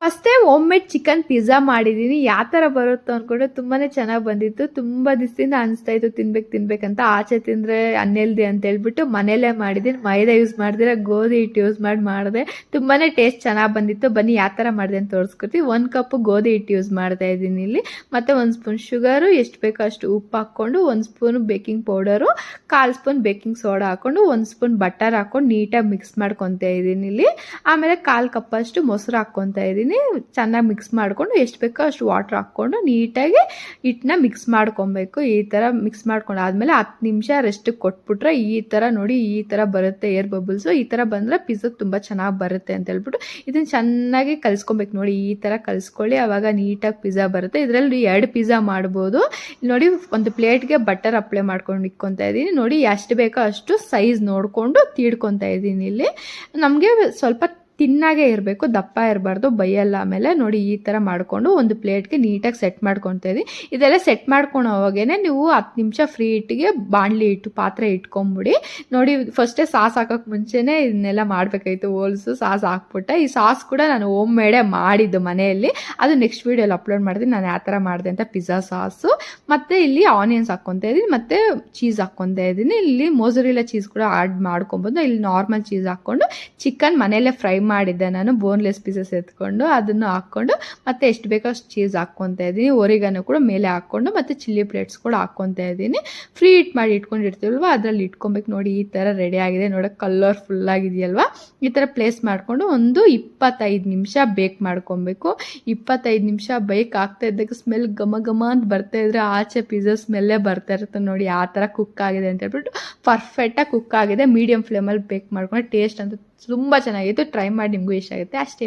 First time home made chicken pizza ಮಾಡಿದ್ದೀನಿ. ಯಾವ ಥರ ಬರುತ್ತೋ ಅಂದ್ಕೊಂಡು ತುಂಬಾ ಚೆನ್ನಾಗಿ ಬಂದಿತ್ತು. ತುಂಬ ದಿವಸದಿಂದ ಅನಿಸ್ತಾ ಇತ್ತು ತಿನ್ಬೇಕಂತ. ಆಚೆ ತಿಂದರೆ ಅನ್ಹೆಲ್ದಿ ಅಂತ ಹೇಳ್ಬಿಟ್ಟು ಮನೇಲೇ ಮಾಡಿದ್ದೀನಿ. ಮೈದಾ ಯೂಸ್ ಮಾಡಿದ್ರೆ ಗೋಧಿ ಹಿಟ್ಟು ಯೂಸ್ ಮಾಡಿದೆ. ತುಂಬಾ ಟೇಸ್ಟ್ ಚೆನ್ನಾಗಿ ಬಂದಿತ್ತು. ಬನ್ನಿ ಯಾವ ಥರ ಮಾಡಿದೆ ಅಂತ ತೋರಿಸ್ಕೊಡ್ತೀವಿ. 1 ಕಪ್ ಗೋಧಿ ಹಿಟ್ಟು ಯೂಸ್ ಮಾಡ್ತಾ ಇದ್ದೀನಿ ಇಲ್ಲಿ. ಮತ್ತು 1 ಸ್ಪೂನ್ ಶುಗರು, ಎಷ್ಟು ಬೇಕೋ ಅಷ್ಟು ಉಪ್ಪು ಹಾಕ್ಕೊಂಡು, 1 spoon baking powder, 1/4 spoon baking soda ಹಾಕ್ಕೊಂಡು, 1 ಸ್ಪೂನ್ ಬಟರ್ ಹಾಕ್ಕೊಂಡು ನೀಟಾಗಿ ಮಿಕ್ಸ್ ಮಾಡ್ಕೊತಾ ಇದ್ದೀನಿ ಇಲ್ಲಿ. ಆಮೇಲೆ 1/4 ಕಪ್ ಅಷ್ಟು ಮೊಸರು ಹಾಕ್ಕೊತಾ ಇದ್ದೀನಿ. ಚೆನ್ನಾಗಿ ಮಿಕ್ಸ್ ಮಾಡ್ಕೊಂಡು ಎಷ್ಟು ಬೇಕೋ ಅಷ್ಟು ವಾಟರ್ ಹಾಕ್ಕೊಂಡು ನೀಟಾಗಿ ಹಿಟ್ಟನ್ನ ಮಿಕ್ಸ್ ಮಾಡ್ಕೊಬೇಕು. ಈ ಥರ ಮಿಕ್ಸ್ ಮಾಡ್ಕೊಂಡು ಆದಮೇಲೆ 10 ನಿಮಿಷ ರೆಸ್ಟಿಗೆ ಕೊಟ್ಬಿಟ್ರೆ ಈ ಥರ ನೋಡಿ ಈ ಥರ ಬರುತ್ತೆ ಏರ್ ಬಬಲ್ಸು. ಈ ಥರ ಬಂದರೆ ಪಿಜ್ಜಾ ತುಂಬ ಚೆನ್ನಾಗಿ ಬರುತ್ತೆ ಅಂತ ಹೇಳ್ಬಿಟ್ಟು ಇದನ್ನು ಚೆನ್ನಾಗಿ ಕಲಿಸ್ಕೊಬೇಕು. ನೋಡಿ ಈ ಥರ ಕಲಿಸ್ಕೊಳ್ಳಿ, ಆವಾಗ ನೀಟಾಗಿ ಪಿಜ್ಜಾ ಬರುತ್ತೆ. ಇದರಲ್ಲಿ 2 ಪಿಜ್ಜಾ ಮಾಡ್ಬೋದು. ನೋಡಿ ಒಂದು ಪ್ಲೇಟ್ಗೆ ಬಟರ್ ಅಪ್ಲೈ ಮಾಡ್ಕೊಂಡು ಇಟ್ಕೊತಾ ಇದ್ದೀನಿ. ನೋಡಿ ಎಷ್ಟು ಬೇಕೋ ಅಷ್ಟು ಸೈಜ್ ನೋಡಿಕೊಂಡು ತೀಡ್ಕೊತಾ ಇದ್ದೀನಿ ಇಲ್ಲಿ. ನಮಗೆ ಸ್ವಲ್ಪ ತಿನ್ನಾಗೆ ಇರಬೇಕು, ದಪ್ಪ ಇರಬಾರ್ದು, ಬೈಯಲ್ಲ. ಆಮೇಲೆ ನೋಡಿ ಈ ಥರ ಮಾಡಿಕೊಂಡು ಒಂದು ಪ್ಲೇಟ್ಗೆ ನೀಟಾಗಿ ಸೆಟ್ ಮಾಡ್ಕೊತಾ ಇದ್ದೀನಿ. ಇದೆಲ್ಲ ಸೆಟ್ ಮಾಡ್ಕೊಂಡು ಅವಾಗೇನೆ ನೀವು 10 ನಿಮಿಷ ಫ್ರೀ ಹಿಟ್ಟಿಗೆ ಬಾಣಲಿ ಇಟ್ಟು ಪಾತ್ರೆ ಇಟ್ಕೊಂಬಿಡಿ. ನೋಡಿ ಫಸ್ಟೇ ಸಾಸ್ ಹಾಕೋಕ್ಕೆ ಮುಂಚೆನೇ ಇದನ್ನೆಲ್ಲ ಮಾಡಬೇಕಾಯ್ತು. Holes sauce ಹಾಕ್ಬಿಟ್ಟೆ. ಈ ಸಾಸ್ ಕೂಡ ನಾನು ಹೋಮ್ ಮೇಡೇ ಮಾಡಿದ್ದು ಮನೆಯಲ್ಲಿ. ಅದು ನೆಕ್ಸ್ಟ್ ವೀಡಿಯೋಲಿ ಅಪ್ಲೋಡ್ ಮಾಡ್ತೀನಿ ನಾನು ಯಾವ ಥರ ಮಾಡಿದೆ ಅಂತ. ಪಿಜ್ಜಾ ಸಾಸು ಮತ್ತು ಇಲ್ಲಿ ಆನಿಯನ್ಸ್ ಹಾಕ್ಕೊತಾ ಇದ್ದೀನಿ ಮತ್ತು ಚೀಸ್ ಹಾಕ್ಕೊತಾ ಇದ್ದೀನಿ. ಇಲ್ಲಿ ಮೊಸರಿಲ್ಲ ಚೀಸ್ ಕೂಡ ಆ್ಯಡ್ ಮಾಡ್ಕೊಬೋದು. ಇಲ್ಲಿ ನಾರ್ಮಲ್ ಚೀಸ್ ಹಾಕ್ಕೊಂಡು ಚಿಕನ್ ಮನೆಯಲ್ಲೇ ಫ್ರೈ ಮಾಡಿದ್ದೆ ನಾನು, ಬೋನ್ಲೆಸ್ ಪೀಸಸ್ ಎತ್ಕೊಂಡು ಅದನ್ನು ಹಾಕ್ಕೊಂಡು ಮತ್ತೆ ಎಷ್ಟು ಬೇಕೋ ಅಷ್ಟು ಚೀಸ್ ಹಾಕ್ಕೊತಾ ಇದ್ದೀನಿ. ಒರಿಗಾನು ಕೂಡ ಮೇಲೆ ಹಾಕ್ಕೊಂಡು ಮತ್ತು ಚಿಲ್ಲಿ ಪ್ಲೇಟ್ಸ್ ಕೂಡ ಹಾಕ್ಕೊತಾ ಇದ್ದೀನಿ. ಫ್ರೀ ಹಿಟ್ ಮಾಡಿ ಇಟ್ಕೊಂಡಿರ್ತೀವಲ್ವ ಅದರಲ್ಲಿ ಇಟ್ಕೊಬೇಕು. ನೋಡಿ ಈ ಥರ ರೆಡಿ ಆಗಿದೆ. ನೋಡೋಕೆ ಕಲರ್ಫುಲ್ ಆಗಿದೆಯಲ್ವ. ಈ ಥರ ಪ್ಲೇಸ್ ಮಾಡಿಕೊಂಡು ಒಂದು 25 ನಿಮಿಷ ಬೇಕ್ ಮಾಡ್ಕೊಬೇಕು. 25 ನಿಮಿಷ ಬೇಕ್ ಆಗ್ತಾ ಇದ್ದಾಗ ಸ್ಮೆಲ್ ಘಮ ಘಮ ಅಂತ ಬರ್ತಾ ಇದ್ರೆ ಆಚೆ ಪಿಜ್ಜಾ ಸ್ಮೆಲ್ಲೇ ಬರ್ತಾ ಇರುತ್ತೆ. ನೋಡಿ ಆ ಥರ ಕುಕ್ ಆಗಿದೆ ಅಂತ ಹೇಳ್ಬಿಟ್ಟು ಪರ್ಫೆಕ್ಟಾಗಿ ಕುಕ್ ಆಗಿದೆ. ಮೀಡಿಯಮ್ ಫ್ಲೇಮಲ್ಲಿ ಬೇಕ್ ಮಾಡ್ಕೊಂಡು ಟೇಸ್ಟ್ ಅಂತ ತುಂಬ ಚೆನ್ನಾಗಿತ್ತು. ಟ್ರೈ ಮಾಡಿ, ನಿಮಗೂ ಇಷ್ಟ ಆಗುತ್ತೆ ಅಷ್ಟೇ.